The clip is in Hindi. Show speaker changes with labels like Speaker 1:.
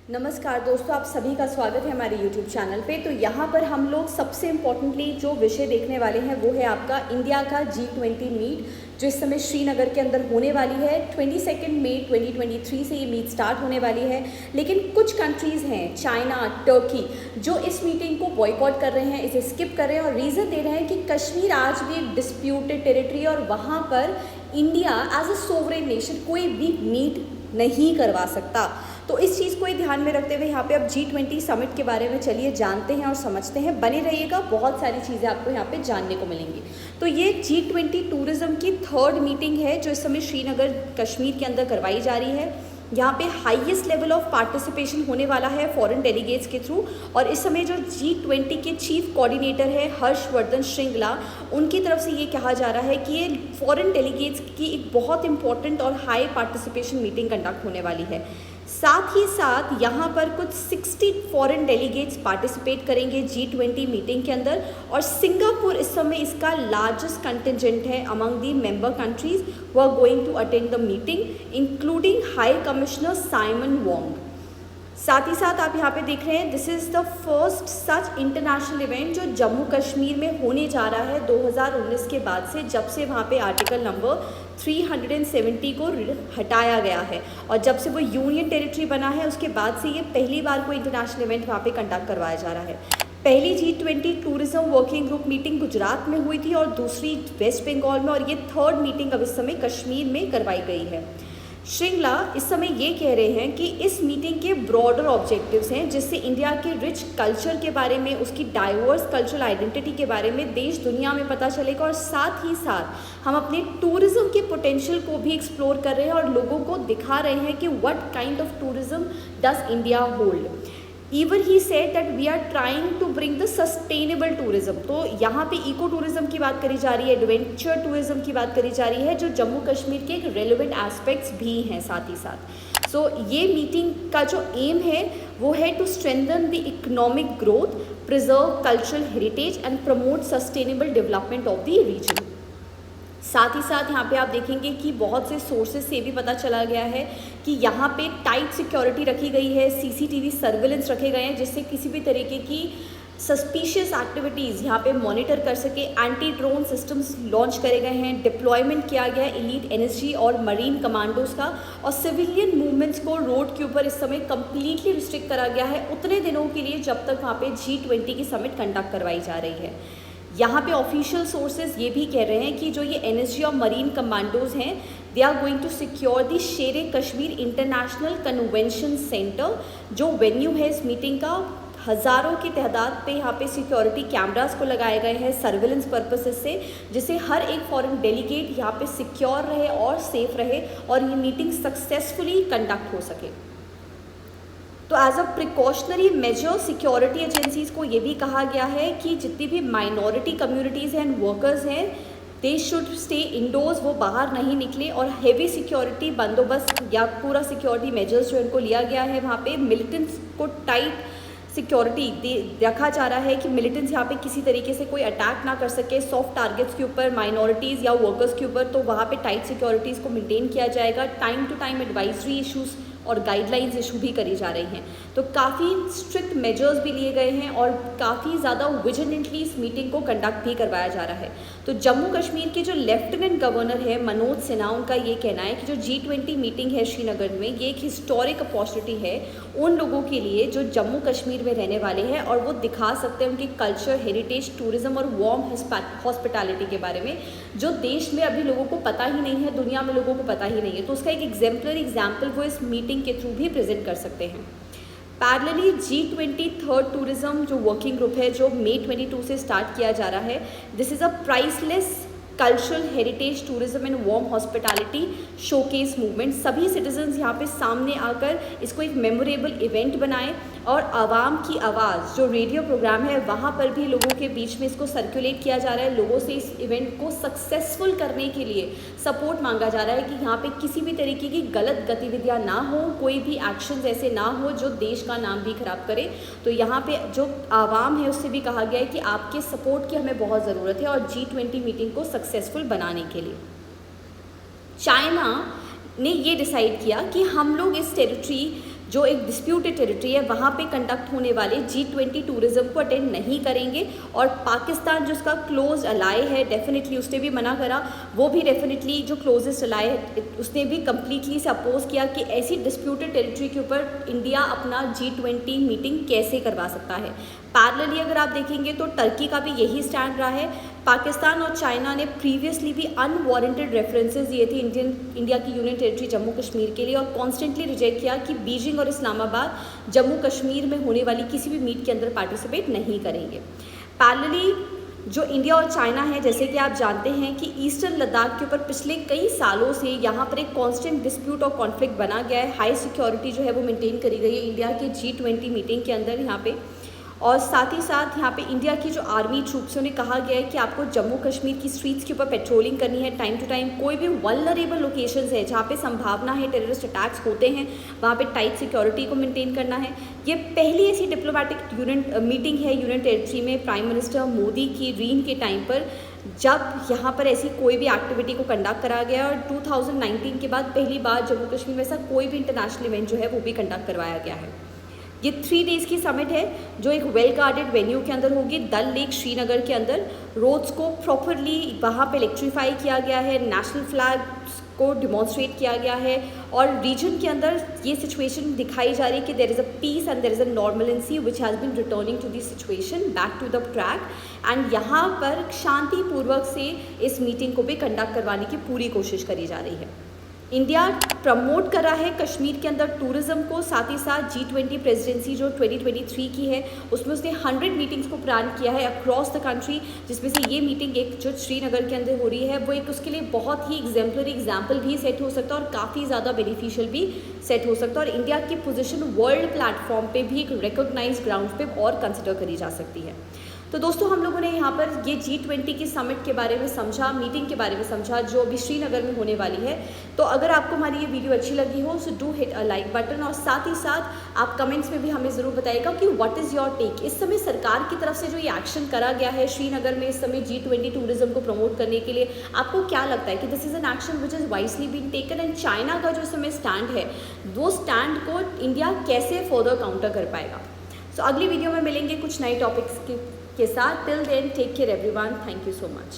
Speaker 1: नमस्कार दोस्तों, आप सभी का स्वागत है हमारे YouTube चैनल पे। तो यहाँ पर हम लोग सबसे इम्पोर्टेंटली जो विषय देखने वाले हैं वो है आपका इंडिया का G20 मीट, जो इस समय श्रीनगर के अंदर होने वाली है। 22 मई 2023 से ये मीट स्टार्ट होने वाली है। लेकिन कुछ कंट्रीज़ हैं, चाइना, टर्की, जो इस मीटिंग को बॉयकॉट कर रहे हैं, इसे स्किप कर रहे हैं और रीज़न दे रहे हैं कि कश्मीर आज भी एक डिस्प्यूटेड टेरिटरी है और वहाँ पर India as a sovereign nation कोई भी मीट नहीं करवा सकता। तो इस चीज़ को ही ध्यान में रखते हुए यहाँ पे अब G20 समिट के बारे में चलिए जानते हैं और समझते हैं। बने रहिएगा, बहुत सारी चीज़ें आपको यहाँ पे जानने को मिलेंगी। तो ये G20 टूरिज़्म की 3rd मीटिंग है जो इस समय श्रीनगर कश्मीर के अंदर करवाई जा रही है। यहाँ पे हाईएस्ट लेवल ऑफ पार्टिसिपेशन होने वाला है फॉरेन डेलीगेट्स के थ्रू। और इस समय जो G20 के चीफ कोऑर्डिनेटर है हर्षवर्धन श्रिंगला, उनकी तरफ से ये कहा जा रहा है कि ये फॉरेन डेलीगेट्स की एक बहुत इंपॉर्टेंट और हाई पार्टिसिपेशन मीटिंग कंडक्ट होने वाली है। साथ ही साथ यहाँ पर कुछ 60 फॉरेन डेलीगेट्स पार्टिसिपेट करेंगे G20 मीटिंग के अंदर। और सिंगापुर इस समय इसका लार्जेस्ट कंटिजेंट है among the member countries who are going to attend the meeting, including high commissioner Simon Wong. साथ ही साथ आप यहाँ पे देख रहे हैं, this is the first such international event जो जम्मू कश्मीर में होने जा रहा है 2019 के बाद से, जब से वहाँ पे आर्टिकल नंबर 370 को हटाया गया है और जब से वो यूनियन टेरिटरी बना है उसके बाद से ये पहली बार कोई इंटरनेशनल इवेंट वहाँ पे कंडक्ट करवाया जा रहा है। पहली G20 tourism working group meeting Gujarat में हुई थी और दूसरी वेस्ट बंगाल में, और ये 3rd मीटिंग अब इस समय कश्मीर में करवाई गई है। श्रिंगला इस समय ये कह रहे हैं कि इस मीटिंग के ब्रॉडर ऑब्जेक्टिव्स हैं जिससे इंडिया के रिच कल्चर के बारे में, उसकी डाइवर्स कल्चरल आइडेंटिटी के बारे में देश दुनिया में पता चलेगा। और साथ ही साथ हम अपने टूरिज़्म के पोटेंशियल को भी एक्सप्लोर कर रहे हैं और लोगों को दिखा रहे हैं कि what kind of tourism does India hold. Even he said that we are trying to bring the sustainable tourism। तो यहाँ पे इको टूरिज़्म की बात करी जा रही है, एडवेंचर टूरिज़्म की बात करी जा रही है, जो जम्मू कश्मीर के एक रेलिवेंट एस्पेक्ट्स भी हैं साथ ही साथ। सो ये मीटिंग का जो एम है वो है to strengthen the economic growth, preserve cultural heritage and promote sustainable development of the region. साथ ही साथ यहाँ पे आप देखेंगे कि बहुत से सोर्सेज से भी पता चला गया है कि यहाँ पे टाइट सिक्योरिटी रखी गई है, CCTV सर्विलेंस रखे गए हैं जिससे किसी भी तरीके की सस्पिशियस एक्टिविटीज़ यहाँ पे मॉनिटर कर सके। एंटी ड्रोन सिस्टम्स लॉन्च करे गए हैं, डिप्लॉयमेंट किया गया है एलीट एनएसजी और मरीन कमांडोज का, और सिविलियन मूवमेंट्स को रोड के ऊपर इस समय कम्प्लीटली रिस्ट्रिक्ट करा गया है उतने दिनों के लिए जब तक वहाँ पे G20 की समिट कंडक्ट करवाई जा रही है। यहाँ पे ऑफिशियल सोर्सेज ये भी कह रहे हैं कि जो ये एनएसजी और मरीन कमांडोज हैं, they are going to secure the Sher Kashmir international convention centre, जो वेन्यू है इस मीटिंग का। हज़ारों की तादाद पे यहाँ पे सिक्योरिटी कैमरास को लगाए गए हैं सर्विलेंस पर्पसेस से, जिससे हर एक फॉरेन डेलीगेट यहाँ पे सिक्योर रहे और सेफ रहे और ये मीटिंग सक्सेसफुली कंडक्ट हो सके। तो as a precautionary measure security agencies को ये भी कहा गया है कि जितनी भी माइनॉरिटी कम्युनिटीज़ एंड वर्कर्स हैं, दे शुड स्टे इंडोर्स, वो बाहर नहीं निकले। और हेवी सिक्योरिटी बंदोबस्त या पूरा सिक्योरिटी मेजर्स जो इनको लिया गया है, वहाँ पे मिलिटेंट्स को टाइट सिक्योरिटी रखा जा रहा है कि मिलिटेंट्स यहाँ पे किसी तरीके से कोई अटैक ना कर सके सॉफ्ट टारगेट्स के ऊपर, माइनॉरिटीज़ या वर्कर्स के ऊपर। तो वहाँ पे टाइट सिक्योरिटीज़ को मेंटेन किया जाएगा। Time to time advisory issues और गाइडलाइंस इशू भी करी जा रही हैं। तो काफ़ी स्ट्रिक्ट मेजर्स भी लिए गए हैं और काफ़ी ज़्यादा विजिलेंटली इस मीटिंग को कंडक्ट भी करवाया जा रहा है। तो जम्मू कश्मीर के जो लेफ्टिनेंट गवर्नर है मनोज सिन्हा, उनका ये कहना है कि जो G20 मीटिंग है श्रीनगर में, ये एक हिस्टोरिक अपॉर्चुनिटी है उन लोगों के लिए जो जम्मू कश्मीर में रहने वाले हैं और वो दिखा सकते हैं उनकी कल्चर, हेरिटेज, टूरिज़्म और वार्म हॉस्पिटैलिटी के बारे में, जो देश में अभी लोगों को पता ही नहीं है, दुनिया में लोगों को पता ही नहीं है। तो उसका एक एग्जाम्पलरी एग्जाम्पल वो इस मीटिंग के थ्रू भी प्रेजेंट कर सकते हैं। पैरेलली G20 3rd टूरिज्म जो वर्किंग ग्रुप है, जो मई 22 से स्टार्ट किया जा रहा है, this is a priceless cultural heritage tourism and warm hospitality showcase movement. सभी सिटीजन्स यहाँ पे सामने आकर इसको एक मेमोरेबल इवेंट बनाएं और आवाम की आवाज़ जो रेडियो प्रोग्राम है वहाँ पर भी लोगों के बीच में इसको सर्कुलेट किया जा रहा है। लोगों से इस इवेंट को सक्सेसफुल करने के लिए सपोर्ट मांगा जा रहा है कि यहाँ पे किसी भी तरीके की गलत गतिविधियाँ ना हो, कोई भी एक्शंस ऐसे ना हो जो देश का नाम भी खराब करे। तो यहाँ पे जो आवाम है उससे भी कहा गया है कि आपके सपोर्ट की हमें बहुत ज़रूरत है और G20 मीटिंग को सक्सेसफुल बनाने के लिए। चाइना ने ये डिसाइड किया कि हम लोग इस टेरिटरी जो एक डिस्प्यूटेड टेरिटरी है वहाँ पे कंडक्ट होने वाले G20 टूरिज्म को अटेंड नहीं करेंगे। और पाकिस्तान जो उसका क्लोज अलाय है, डेफिनेटली उसने भी मना करा, वो भी डेफिनेटली जो क्लोजेस्ट अलाय है उसने भी कम्प्लीटली से अपोज किया कि ऐसी डिस्प्यूटेड टेरिटरी के ऊपर इंडिया अपना G20 मीटिंग कैसे करवा सकता है। पैरेलली अगर आप देखेंगे तो टर्की का भी यही स्टैंड रहा है। पाकिस्तान और चाइना ने प्रीवियसली भी अनवारंटेड रेफरेंसेस दिए थे इंडिया की यूनियन टेरिटरी जम्मू कश्मीर के लिए और कॉन्स्टेंटली रिजेक्ट किया कि बीजिंग और इस्लामाबाद जम्मू कश्मीर में होने वाली किसी भी मीट के अंदर पार्टिसिपेट नहीं करेंगे। पैरेलली जो इंडिया और चाइना है, जैसे कि आप जानते हैं कि ईस्टर्न लद्दाख के ऊपर पिछले कई सालों से यहाँ पर एक कांस्टेंट डिस्प्यूट और कॉन्फ्लिक्ट बना गया है। हाई सिक्योरिटी जो है वो मेंटेन करी गई है इंडिया के G20 मीटिंग के अंदर यहाँ पे। और साथ ही साथ यहाँ पे इंडिया की जो आर्मी ट्रूप्स ने कहा गया है कि आपको जम्मू कश्मीर की स्ट्रीट्स के ऊपर पेट्रोलिंग करनी है टाइम टू टाइम। कोई भी वल्नरेबल लोकेशंस है जहाँ पे संभावना है टेररिस्ट अटैक्स होते हैं, वहाँ पे टाइट सिक्योरिटी को मेंटेन करना है। ये पहली ऐसी डिप्लोमेटिक मीटिंग है यूनियन टेरिटरी में प्राइम मिनिस्टर मोदी की रीन के टाइम पर, जब यहाँ पर ऐसी कोई भी एक्टिविटी को कंडक्ट करा गया। और 2019 के बाद पहली बार जम्मू कश्मीर में ऐसा कोई भी इंटरनेशनल इवेंट जो है वो भी कंडक्ट करवाया गया है। ये 3 डेज़ की समिट है जो एक वेल गार्डेड वेन्यू के अंदर होगी, डल लेक श्रीनगर के अंदर। रोड्स को प्रॉपरली वहाँ पे इलेक्ट्रीफाई किया गया है, नेशनल फ्लैग को डिमॉन्स्ट्रेट किया गया है और रीजन के अंदर ये सिचुएशन दिखाई जा रही है कि there is a peace and there is a normalcy which has been returning to this situation back to the track. And यहाँ पर शांतिपूर्वक से इस मीटिंग को भी कंडक्ट करवाने की पूरी कोशिश करी जा रही है। इंडिया प्रमोट कर रहा है कश्मीर के अंदर टूरिज़्म को, साथ ही साथ G20 प्रेसिडेंसी जो 2023 की है उसमें उसने 100 मीटिंग्स को प्लान किया है अक्रॉस द कंट्री, जिसमें से ये मीटिंग एक जो श्रीनगर के अंदर हो रही है वो एक उसके लिए बहुत ही एग्जाम्पलरी एग्जाम्पल भी सेट हो सकता है और काफ़ी ज़्यादा बेनिफिशियल भी सेट हो सकता है। और इंडिया की पोजीशन वर्ल्ड प्लेटफॉर्म पे भी एक रिकॉग्नाइज्ड ग्राउंड पे और कंसिडर करी जा सकती है। तो दोस्तों हम लोगों ने यहाँ पर ये G20 की समिट के बारे में समझा, मीटिंग के बारे में समझा जो अभी श्रीनगर में होने वाली है। तो अगर आपको हमारी ये वीडियो अच्छी लगी हो so do hit a like button और साथ ही साथ आप कमेंट्स में भी हमें ज़रूर बताइएगा कि व्हाट इज़ योर टेक। इस समय सरकार की तरफ से जो ये एक्शन करा गया है श्रीनगर में इस समय G20 टूरिज्म को प्रमोट करने के लिए, आपको क्या लगता है कि this is an action which is wisely been taken? And China का जो इस समय स्टैंड है वो स्टैंड को इंडिया कैसे फर्दर काउंटर कर पाएगा? सो अगली वीडियो में मिलेंगे कुछ नए टॉपिक्स के साथ। Till then take care everyone, thank you so much.